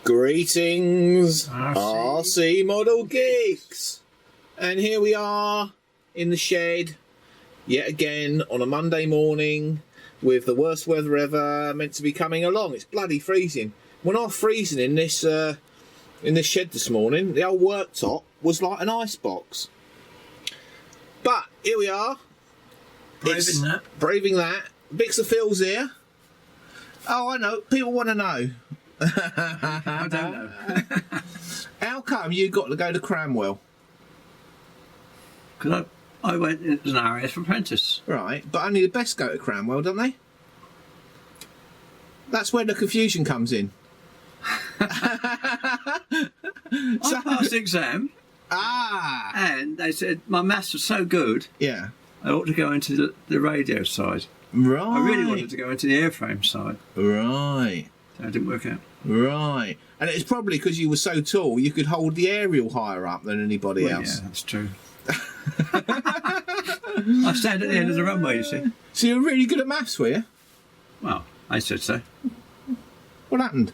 Greetings, RC Model Geeks. And here we are in the shed, yet again on a Monday morning with the worst weather ever meant to be coming along. It's bloody freezing. When I was freezing in this shed this morning, the old worktop was like an ice box. But here we are. Braving that. Bixer Phil's here. Oh, I know. People want to know. I don't know. How come you got to go to Cranwell? Because I went as an RAF apprentice. Right, but only the best go to Cranwell, don't they? That's where the confusion comes in. I passed the exam. Ah! And they said my maths was so good, Yeah. I ought to go into the radio side. Right. I really wanted to go into the airframe side. Right. So it didn't work out. Right. And it's probably because you were so tall, you could hold the aerial higher up than anybody else. Yeah, that's true. I stand at the end of the runway, you see. So you're really good at maths, were you? Well, I said so. What happened?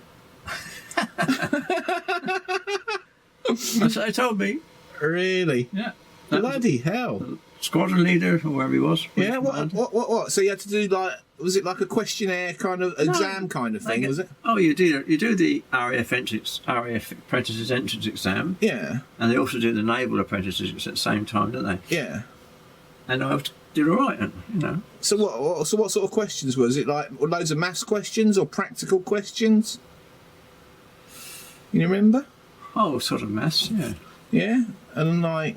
That's what they told me. Really? Yeah. Bloody hell. Squadron leader, or wherever he was. Yeah, what? So you had to do like, was it like a questionnaire kind of exam kind of thing, was it? Oh, you do the RAF apprentices entrance exam. Yeah. And they also do the naval apprentices at the same time, don't they? Yeah. And I did all right, you know. So what sort of questions was it? Like loads of maths questions or practical questions? You remember? Oh, sort of maths, yeah. Yeah, and like,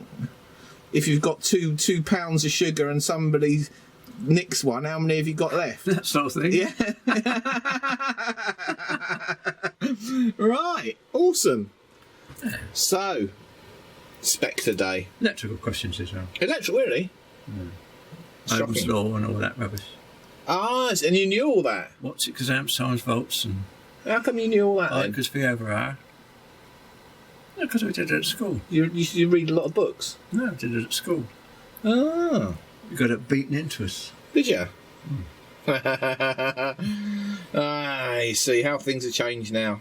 if you've got two pounds of sugar and somebody nicks one, how many have you got left? That sort of thing. Yeah. Right. Awesome. So, Spectre Day. Electrical questions as well. Electrical, really? Ohm's law and all that rubbish. Ah, and you knew all that. What's it? Because amps, times, volts, and How come you knew all that then? because V over R. No, because we did it at school. You read a lot of books. No, we did it at school. Ah, We got it beaten into us. did you? Ah, you see how things have changed now.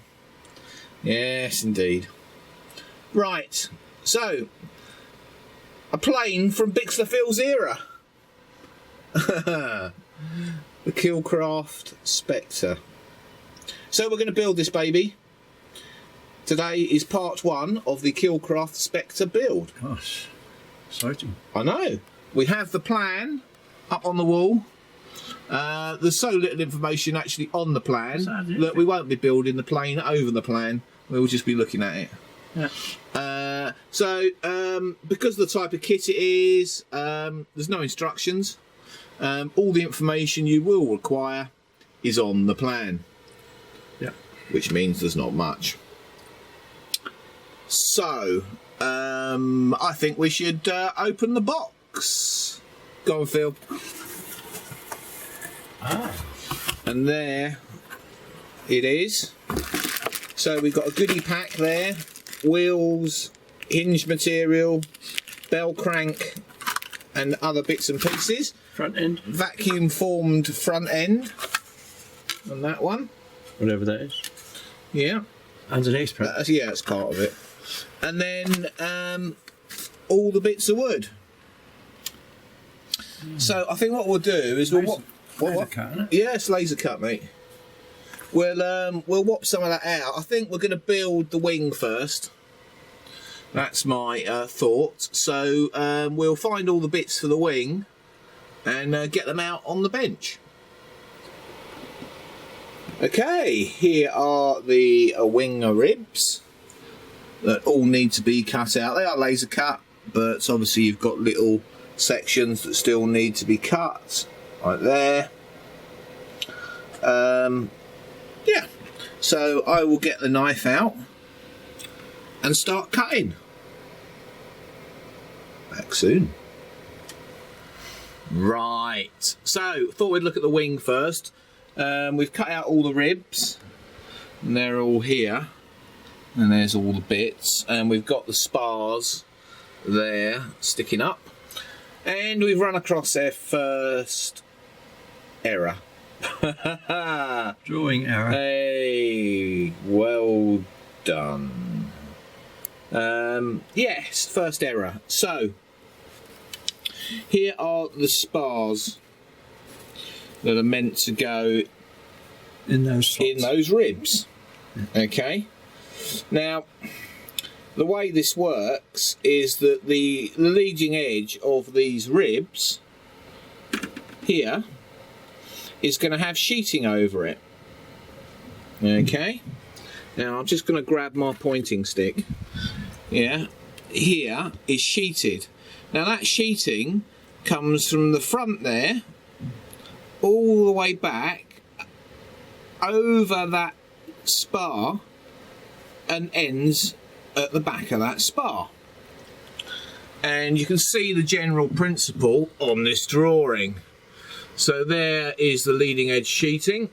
Yes, indeed. Right, so a plane from Bixler Phil's era. The keil Kraft Spectre. So we're going to build this baby. Today is part 1 of the keil Kraft Spectre build. Gosh, exciting. I know. We have the plan up on the wall. There's so little information actually on the plan that we won't be building the plane over the plan. We'll just be looking at it. Yeah. Because of the type of kit it is, there's no instructions. All the information you will require is on the plan. Yeah. Which means there's not much. So, I think we should open the box. Go on, Phil. Ah. And there it is. So we've got a goodie pack there. Wheels, hinge material, bell crank, and other bits and pieces. Front end. Vacuum formed front end on that one. Whatever that is. Yeah. Underneath. Yeah, it's part of it. And then all the bits of wood. So I think what we'll do is Laser cut, isn't it? Yeah, it's laser cut, mate. We'll whop some of that out. I think we're going to build the wing first. That's my thought. So we'll find all the bits for the wing and get them out on the bench. Okay, here are the wing ribs that all need to be cut out. They are laser cut, but obviously you've got little sections that still need to be cut, right there. Yeah, so I will get the knife out and start cutting. Back soon. Right, so thought we'd look at the wing first. We've cut out all the ribs and they're all here, and there's all the bits, and we've got the spars there sticking up, and we've run across our first error. Drawing error. Hey, well done. Yes, first error. So, here are the spars that are meant to go In those slots. in those ribs. Okay. Now, the way this works is that the leading edge of these ribs here is going to have sheeting over it. Okay. Now I'm just going to grab my pointing stick. Yeah. Here is sheeted. Now that sheeting comes from the front there all the way back over that spar and ends at the back of that spar. And you can see the general principle on this drawing. So there is the leading edge sheeting,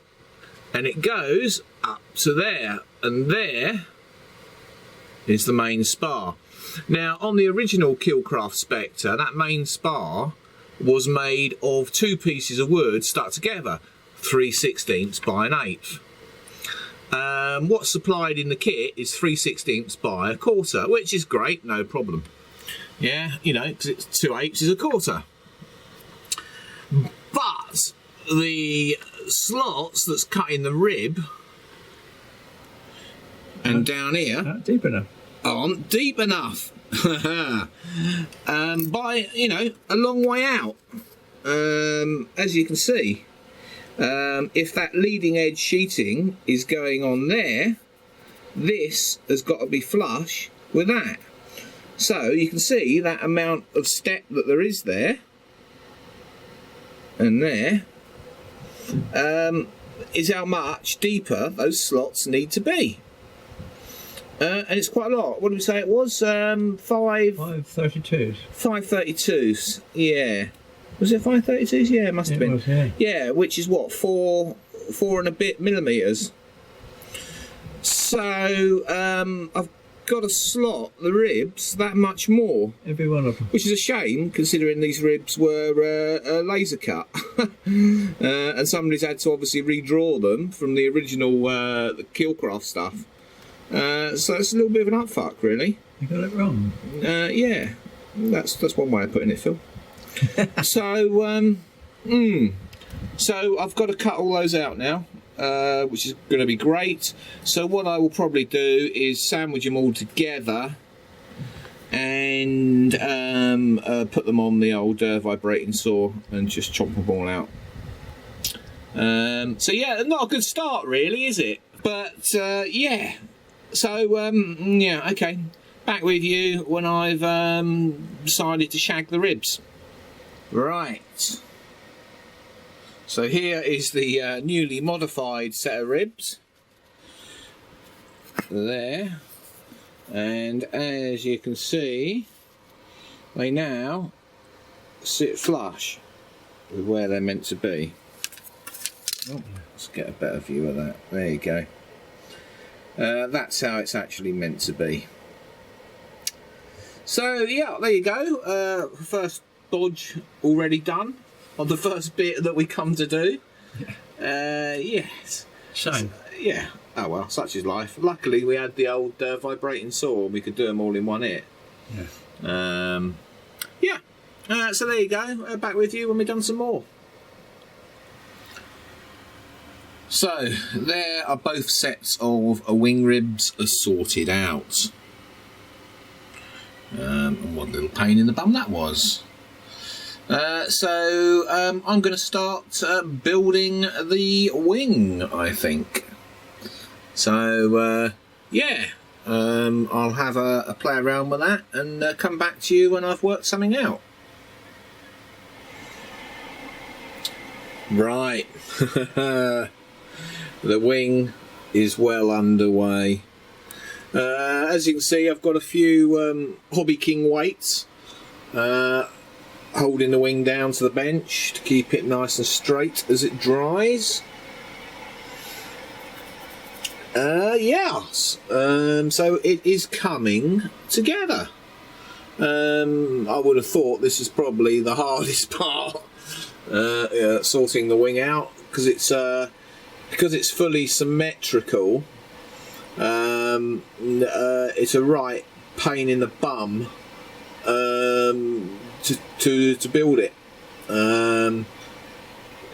and it goes up to there, and there is the main spar. Now on the original keil Kraft Spectre, that main spar was made of two pieces of wood stuck together, 3/16 by 1/8. What's supplied in the kit is 3/16 by 1/4, which is great, no problem. Yeah, you know, because it's 2/8 is 1/4. But the slots that's cut in the rib and down here Not deep enough. aren't deep enough. By, you know, a long way out. As you can see, if that leading edge sheeting is going on there, this has got to be flush with that. So you can see that amount of step that there is there and there is how much deeper those slots need to be. And it's quite a lot. What did we say it was? 532s. 532s, yeah. Was it 532s? Yeah, it must have been. Was, yeah. Yeah, which is what, four and a bit millimetres. So I've got to slot the ribs that much more, Every one of them. which is a shame considering these ribs were laser cut, and somebody's had to obviously redraw them from the original the keil Kraft stuff. So it's a little bit of an upfuck, really. You got it wrong. Yeah, that's one way of putting it, Phil. So so I've got to cut all those out now, which is going to be great. So what I will probably do is sandwich them all together and put them on the old vibrating saw and just chop them all out. So yeah, not a good start really, is it? But yeah. So yeah, okay. Back with you when I've decided to shag the ribs. Right. So here is the newly modified set of ribs. There. And as you can see, they now sit flush with where they're meant to be. Oh, let's get a better view of that. There you go. That's how it's actually meant to be. So yeah, there you go. First dodge already done on the first bit that we come to do. Yes. Shame. Yeah. Oh well, such is life. Luckily we had the old vibrating saw and we could do them all in one hit. Yeah. Yeah. So there you go. Back with you when we've done some more. So there are both sets of wing ribs sorted out. And what a little pain in the bum that was. So I'm going to start building the wing, I think. So yeah, I'll have a play around with that and come back to you when I've worked something out. Right. The wing is well underway. As you can see, I've got a few Hobby King weights holding the wing down to the bench to keep it nice and straight as it dries. Yes, so it is coming together. I would have thought this is probably the hardest part, sorting the wing out, because it's fully symmetrical. it's a right pain in the bum to build it.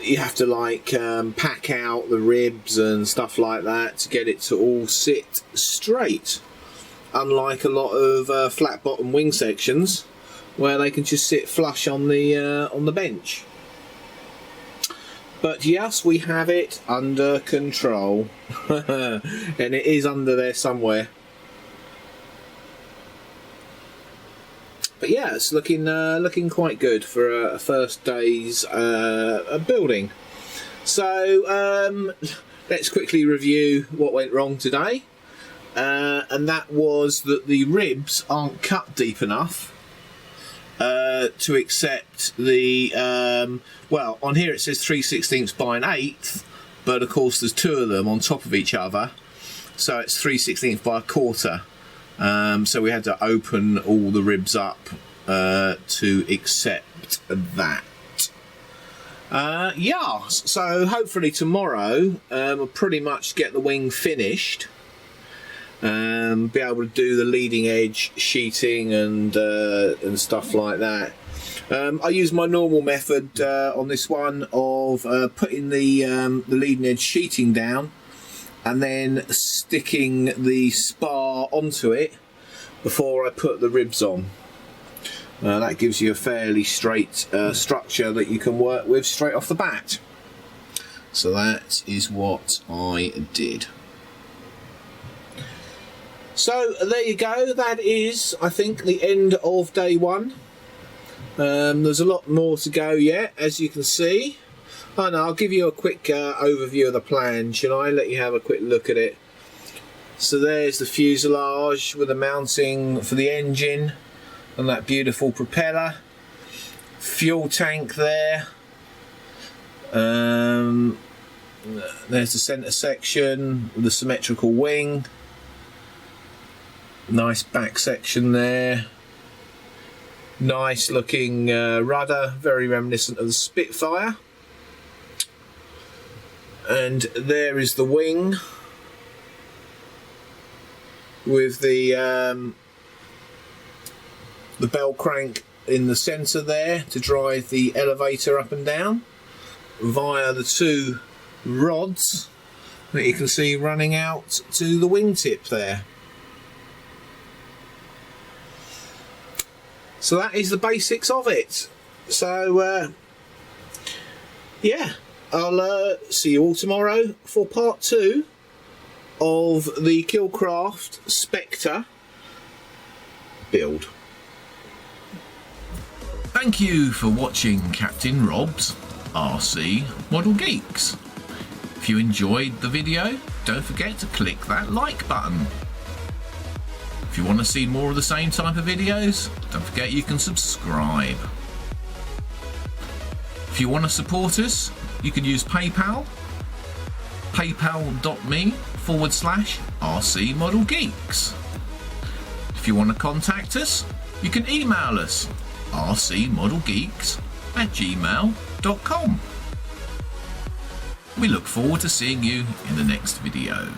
You have to like pack out the ribs and stuff like that to get it to all sit straight, unlike a lot of flat bottom wing sections where they can just sit flush on the bench. But yes, we have it under control. And it is under there somewhere. But yeah, it's looking quite good for a first day's building. So let's quickly review what went wrong today. And that was that the ribs aren't cut deep enough to accept the well, on here it says 3/16 by 1/8, but of course there's two of them on top of each other, so it's 3/16 by 1/4. So we had to open all the ribs up to accept that. Yeah, so hopefully tomorrow we'll pretty much get the wing finished. Be able to do the leading edge sheeting and stuff like that. I use my normal method on this one of putting the leading edge sheeting down and then sticking the spar onto it before I put the ribs on. That gives you a fairly straight structure that you can work with straight off the bat. So that is what I did. So there you go, that is, I think, the end of day one. There's a lot more to go yet, as you can see. Oh no, I'll give you a quick overview of the plan, shall I? Let you have a quick look at it. So there's the fuselage with the mounting for the engine and that beautiful propeller. Fuel tank there. There's the centre section with the symmetrical wing. Nice back section there. Nice looking rudder, very reminiscent of the Spitfire. And there is the wing with the bell crank in the centre there to drive the elevator up and down via the two rods that you can see running out to the wingtip there. So that is the basics of it. So yeah, I'll see you all tomorrow for part 2 of the keil Kraft Spectre build. Thank you for watching Captain Rob's RC Model Geeks. If you enjoyed the video, don't forget to click that like button. If you want to see more of the same type of videos, don't forget you can subscribe. If you want to support us, you can use PayPal, paypal.me/RC Model Geeks. If you want to contact us, you can email us rcmodelgeeks@gmail.com. We look forward to seeing you in the next video.